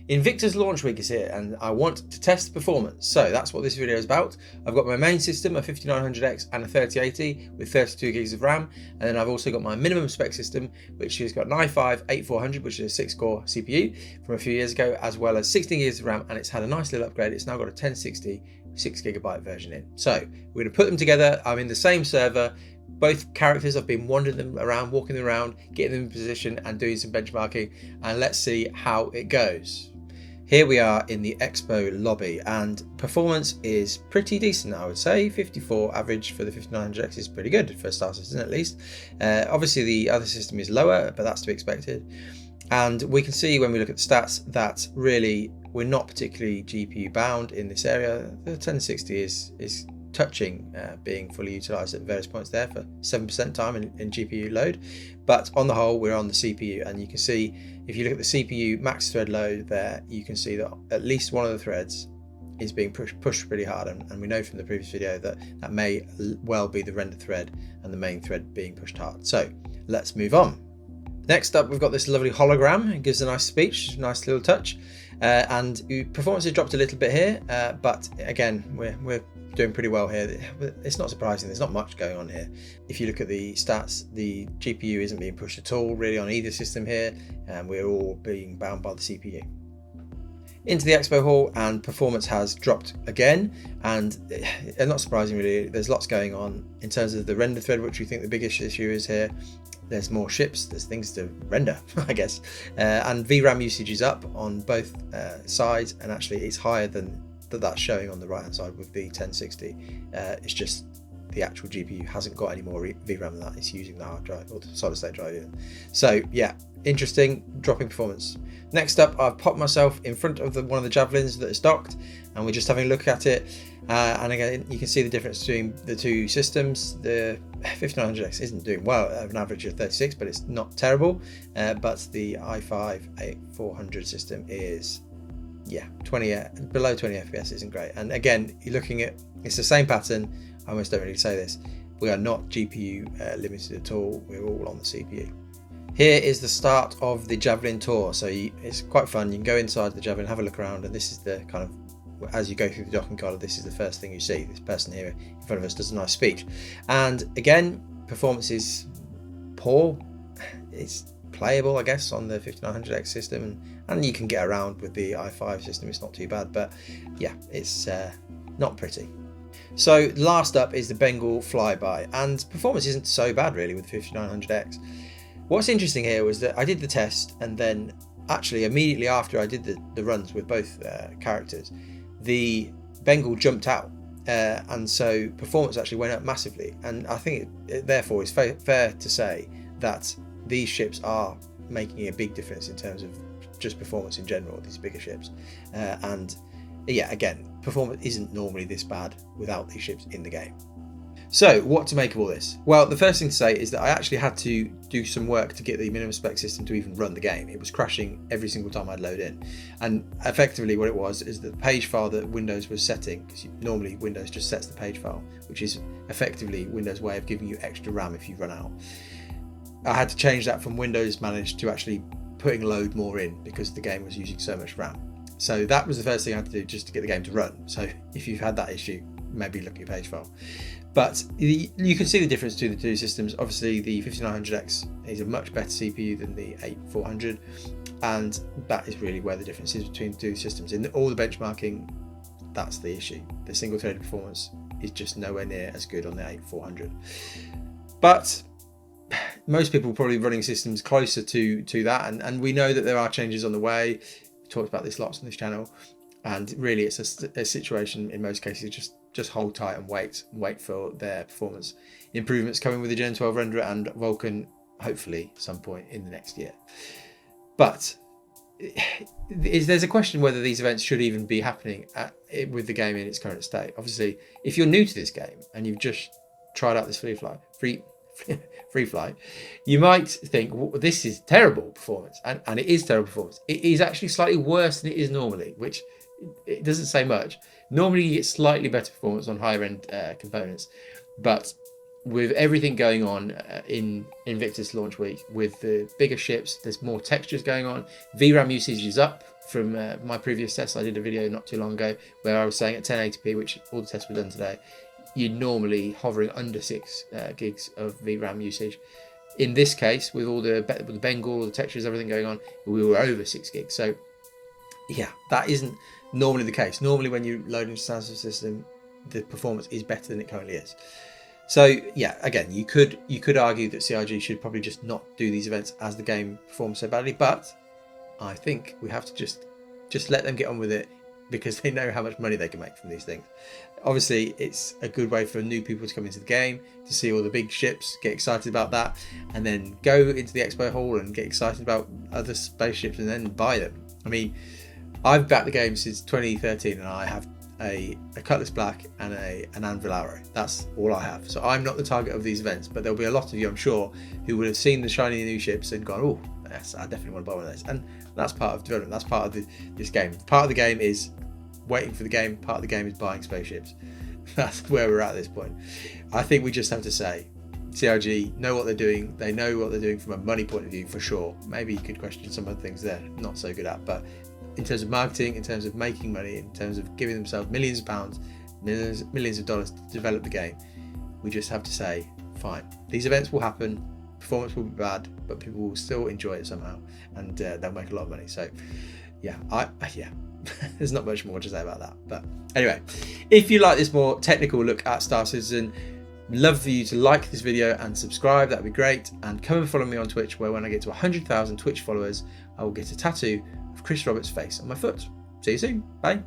Invictus Launch Week is here and I want to test performance, so that's what this video is about. I've got my main system, a 5900X and a 3080 with 32 gigs of RAM, and then I've also got my minimum spec system, which has got an i5-8400, which is a 6-core CPU from a few years ago, as well as 16 gigs of RAM, and it's had a nice little upgrade. It's now got a 1060 6GB version in. So we're going to put them together. I'm in the same server. Both characters, I've been wandering them around, walking them around, getting them in position and doing some benchmarking, and let's see how it goes. Here we are in the Expo lobby, and performance is pretty decent, I would say. 54 average for the 5900X is pretty good for a Star Citizen at least. Obviously the other system is lower, but that's to be expected. And we can see when we look at the stats that really we're not particularly GPU bound in this area. The 1060 is touching being fully utilized at various points there for 7% time in GPU load, but on the whole we're on the CPU, and you can see if you look at the CPU max thread load there, you can see that at least one of the threads is being pushed pretty hard, and we know from the previous video that that may well be the render thread and the main thread being pushed hard. So let's move on. Next up, we've got this lovely hologram. It gives a nice speech, nice little touch, and performance has dropped a little bit here, but again we're doing pretty well here. It's not surprising, there's not much going on here. If you look at the stats, the GPU isn't being pushed at all really on either system here, and we're all being bound by the CPU. Into the Expo hall, and performance has dropped again, and not surprising really. There's lots going on in terms of the render thread, which we think the biggest issue is here. There's more ships, there's things to render, I guess, and VRAM usage is up on both sides, and actually it's higher than that's showing on the right hand side with the 1060. It's just the actual GPU hasn't got any more VRAM than that. It's using the hard drive or the solid state drive in. So yeah, interesting, dropping performance. Next up, I've popped myself in front of one of the Javelins that is docked, and we're just having a look at it, and again you can see the difference between the two systems. The 5900X isn't doing well at an average of 36, but it's not terrible, but the i5-8400 system is below 20 FPS isn't great. And again, you're looking at, it's the same pattern. I almost don't really say this, we are not GPU limited at all, we're all on the CPU. Here is the start of the Javelin Tour, so it's quite fun. You can go inside the Javelin, have a look around, and this is the kind of, as you go through the docking collar, this is the first thing you see. This person here in front of us does a nice speech, and again performance is poor. It's playable, I guess, on the 5900X system, and you can get around with the i5 system. It's not too bad, but yeah, it's not pretty. So last up is the Bengal flyby, and performance isn't so bad really with the 5900X. What's interesting here was that I did the test, and then actually immediately after I did the runs with both characters, the Bengal jumped out, and so performance actually went up massively. And I think it therefore is fair to say that these ships are making a big difference in terms of just performance in general, these bigger ships. And yeah, again, performance isn't normally this bad without these ships in the game. So what to make of all this? Well, the first thing to say is that I actually had to do some work to get the minimum spec system to even run the game. It was crashing every single time I'd load in. And effectively what it was is that the page file that Windows was setting, because normally Windows just sets the page file, which is effectively Windows' way of giving you extra RAM if you run out. I had to change that from Windows managed to actually putting load more in because the game was using so much RAM. So that was the first thing I had to do just to get the game to run. So if you've had that issue, maybe look at your page file. But you can see the difference between the two systems. Obviously the 5900X is a much better CPU than the 8400, and that is really where the difference is between the two systems. In all the benchmarking, that's the issue. The single threaded performance is just nowhere near as good on the 8400. But most people are probably running systems closer to that, and we know that there are changes on the way. We talked about this lots on this channel, and really it's a situation in most cases just hold tight and wait for their performance improvements coming with the Gen 12 renderer and Vulkan, hopefully some point in the next year. But there's a question whether these events should even be happening with the game in its current state. Obviously, if you're new to this game and you've just tried out this free flight, you might think, well, this is terrible performance, and it is terrible performance. It is actually slightly worse than it is normally, which it doesn't say much. Normally you get slightly better performance on higher end components, but with everything going on in Invictus Launch Week, with the bigger ships, there's more textures going on. VRAM usage is up from my previous tests. I did a video not too long ago where I was saying at 1080p, which all the tests were done today, you're normally hovering under 6 gigs of VRAM usage. In this case, with all the Bengal, all the textures, everything going on, we were over 6 gigs. So yeah, that isn't normally the case. Normally when you load into standard system, the performance is better than it currently is. So yeah, again, you could argue that CRG should probably just not do these events as the game performs so badly, but I think we have to just let them get on with it, because they know how much money they can make from these things. Obviously, it's a good way for new people to come into the game, to see all the big ships, get excited about that, and then go into the expo hall and get excited about other spaceships and then buy them. I mean, I've backed the game since 2013 and I have a Cutlass Black and an Anvil Arrow. That's all I have. So I'm not the target of these events, but there'll be a lot of you, I'm sure, who would have seen the shiny new ships and gone, oh yes, I definitely want to buy one of those. And that's part of development. That's part of this game. Part of the game is waiting for the game. Part of the game is buying spaceships. That's where we're at this point. I think we just have to say, CRG know what they're doing. They know what they're doing from a money point of view, for sure. Maybe you could question some of the things they're not so good at, but in terms of marketing, in terms of making money, in terms of giving themselves millions of pounds, millions of dollars to develop the game, we just have to say, fine, these events will happen, performance will be bad, but people will still enjoy it somehow, and they'll make a lot of money. So yeah, yeah, there's not much more to say about that. But anyway, if you like this more technical look at Star Citizen, love for you to like this video and subscribe. That'd be great. And come and follow me on Twitch, where when I get to 100,000 Twitch followers, I will get a tattoo of Chris Roberts' face on my foot. See you soon. Bye.